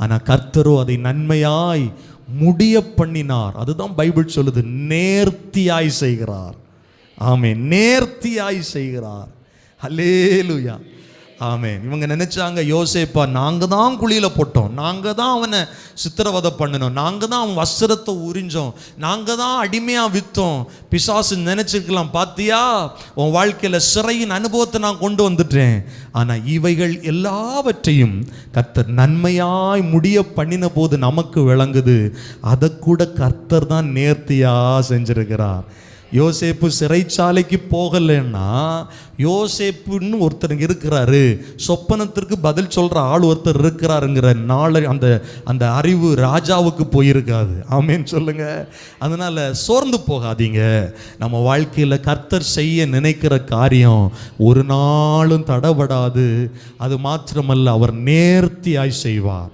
ஆனால் கர்த்தரோ அதை நன்மையாய் முடிய பண்ணினார். அதுதான் பைபிள் சொல்லுது, நேர்த்தியாய் செய்கிறார். ஆமென், நேர்த்தியாய் செய்கிறார். அல்லேலூயா, ஆமென். இவங்க நினைச்சாங்க, யோசேப்பா நாங்கள் தான் குழியில் போட்டோம், நாங்கள் தான் அவனை சித்திரவதை பண்ணினோம், நாங்கள் தான் அவன் வஸ்திரத்தை உறிஞ்சோம், நாங்கள் தான் அடிமையாக விற்றோம். பிசாசு நினைச்சுக்கலாம், பார்த்தியா உன் வாழ்க்கையில் சிறையின் அனுபவத்தை நான் கொண்டு வந்துட்டேன். ஆனால் இவைகள் எல்லாவற்றையும் கர்த்தர் நன்மையாய் முடிய பண்ணின போது நமக்கு விளங்குது, அதை கூட கர்த்தர் தான் நேர்த்தியாக செஞ்சிருக்கிறார். யோசேப்பு சிறைச்சாலைக்கு போகலைன்னா, யோசேப்புன்னு ஒருத்தர் இருக்கிறாரு, சொப்பனத்திற்கு பதில் சொல்கிற ஆள் ஒருத்தர் இருக்கிறாருங்கிற நாளை அந்த அறிவு ராஜாவுக்கு போயிருக்காது. ஆமேன்னு சொல்லுங்க. அதனால் சோர்ந்து போகாதீங்க. நம்ம வாழ்க்கையில் கர்த்தர் செய்ய நினைக்கிற காரியம் ஒரு நாளும் தடைபடாது. அது மாத்திரமல்ல, அவர் நேர்த்தியாய் செய்வார்.